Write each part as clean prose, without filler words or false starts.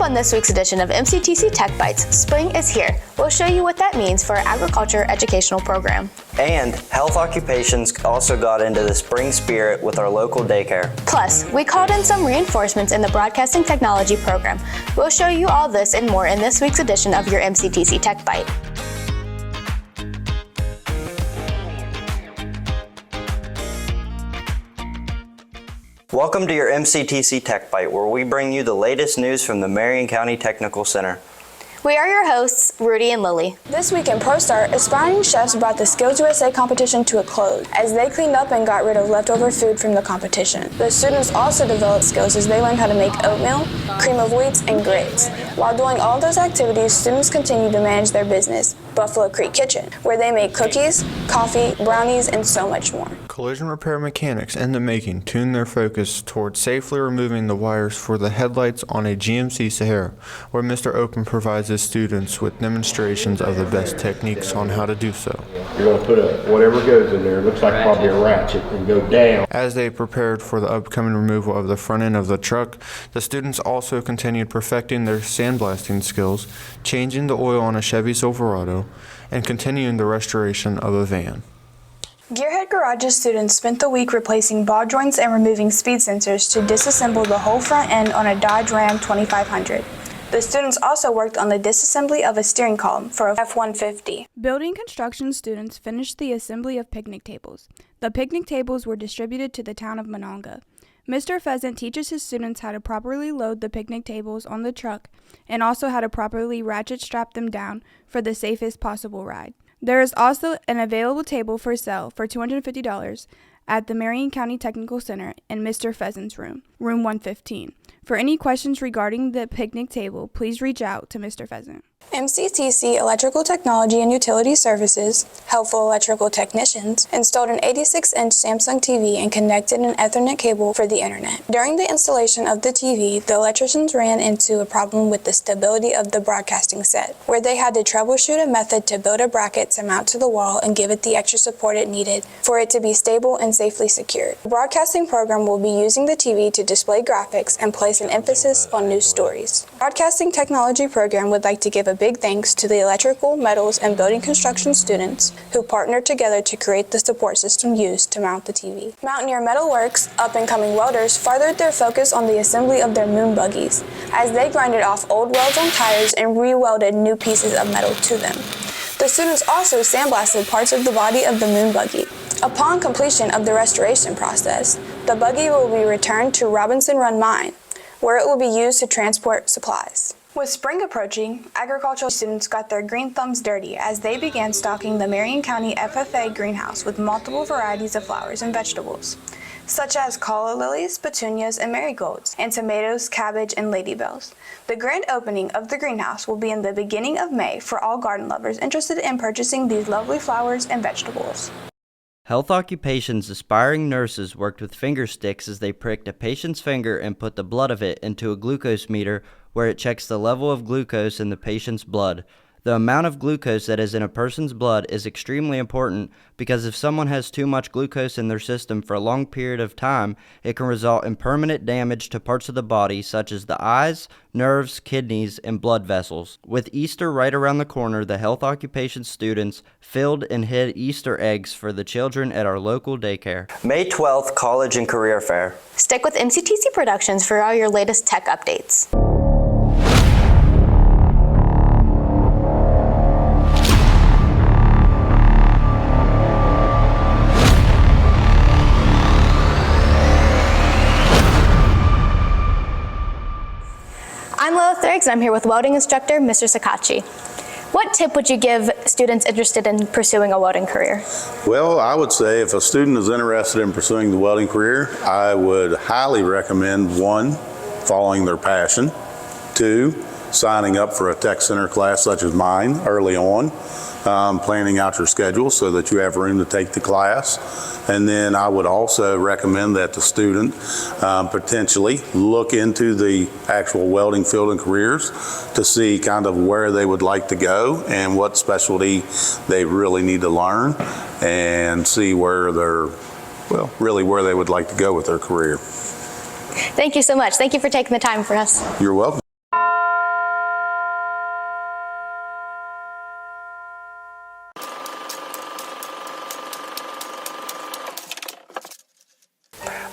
on this week's edition of MCTC Tech Bytes, spring is here. We'll show you what that means for our agriculture educational program. And Health Occupations also got into the spring spirit with our local daycare. Plus, we called in some reinforcements in the broadcasting technology program. We'll show you all this and more in this week's edition of your MCTC Tech Byte. Welcome to your MCTC Tech Byte, where we bring you the latest news from the Marion County Technical Center. We are your hosts, Rudy and Lily. This week in ProStart, aspiring chefs brought the Skills USA competition to a close as they cleaned up and got rid of leftover food from the competition. The students also developed skills as they learned how to make oatmeal, cream of wheats, and grits. While doing all those activities, students continued to manage their business, Buffalo Creek Kitchen, where they make cookies, coffee, brownies, and so much more. Collision repair mechanics in the making tune their focus towards safely removing the wires for the headlights on a GMC Sahara, where Mr. Open provides his students with demonstrations of the best techniques on how to do so. You're going to put whatever goes in there, it looks like probably a ratchet, and go down. As they prepared for the upcoming removal of the front end of the truck, the students also continued perfecting their sandblasting skills, changing the oil on a Chevy Silverado, and continuing the restoration of a van. Gearhead Garage's students spent the week replacing ball joints and removing speed sensors to disassemble the whole front end on a Dodge Ram 2500. The students also worked on the disassembly of a steering column for a F-150. Building construction students finished the assembly of picnic tables. The picnic tables were distributed to the town of Monongah. Mr. Pheasant teaches his students how to properly load the picnic tables on the truck and also how to properly ratchet strap them down for the safest possible ride. There is also an available table for sale for $250 at the Marion County Technical Center in Mr. Pheasant's room, room 115. For any questions regarding the picnic table, please reach out to Mr. Pheasant. MCTC Electrical Technology and Utility Services, Helpful Electrical Technicians, installed an 86-inch Samsung TV and connected an Ethernet cable for the internet. During the installation of the TV, the electricians ran into a problem with the stability of the broadcasting set, where they had to troubleshoot a method to build a bracket to mount to the wall and give it the extra support it needed for it to be stable and safely secured. The broadcasting program will be using the TV to display graphics and place an emphasis on news stories. The Broadcasting Technology program would like to give a big thanks to the electrical, metals, and building construction students who partnered together to create the support system used to mount the TV. Mountaineer Metal Works, up-and-coming welders, furthered their focus on the assembly of their moon buggies, as they grinded off old welds on tires and re-welded new pieces of metal to them. The students also sandblasted parts of the body of the moon buggy. Upon completion of the restoration process, the buggy will be returned to Robinson Run Mine, where it will be used to transport supplies. With spring approaching, agricultural students got their green thumbs dirty as they began stocking the Marion County FFA greenhouse with multiple varieties of flowers and vegetables, such as calla lilies, petunias, and marigolds, and tomatoes, cabbage, and ladybells. The grand opening of the greenhouse will be in the beginning of May for all garden lovers interested in purchasing these lovely flowers and vegetables. Health Occupations aspiring nurses worked with finger sticks as they pricked a patient's finger and put the blood of it into a glucose meter where it checks the level of glucose in the patient's blood. The amount of glucose that is in a person's blood is extremely important because if someone has too much glucose in their system for a long period of time, it can result in permanent damage to parts of the body such as the eyes, nerves, kidneys, and blood vessels. With Easter right around the corner, the Health Occupations students filled and hid Easter eggs for the children at our local daycare. May 12th, College and Career Fair. Stick with MCTC Productions for all your latest tech updates. I'm Lola Thrigs, and I'm here with welding instructor, Mr. Sakachi. What tip would you give students interested in pursuing a welding career? Well, I would say if a student is interested in pursuing the welding career, I would highly recommend 1, following their passion, 2, signing up for a tech center class such as mine early on, planning out your schedule so that you have room to take the class. And then I would also recommend that the student potentially look into the actual welding field and careers to see kind of where they would like to go and what specialty they really need to learn and see where they're, well, really where they would like to go with their career. Thank you so much. Thank you for taking the time for us. You're welcome.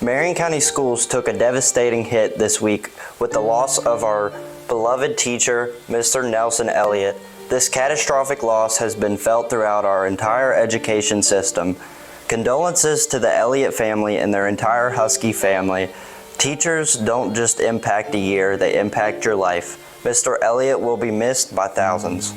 Marion County Schools took a devastating hit this week with the loss of our beloved teacher, Mr. Nelson Elliott. This catastrophic loss has been felt throughout our entire education system. Condolences to the Elliott family and their entire Husky family. Teachers don't just impact a year, they impact your life. Mr. Elliott will be missed by thousands.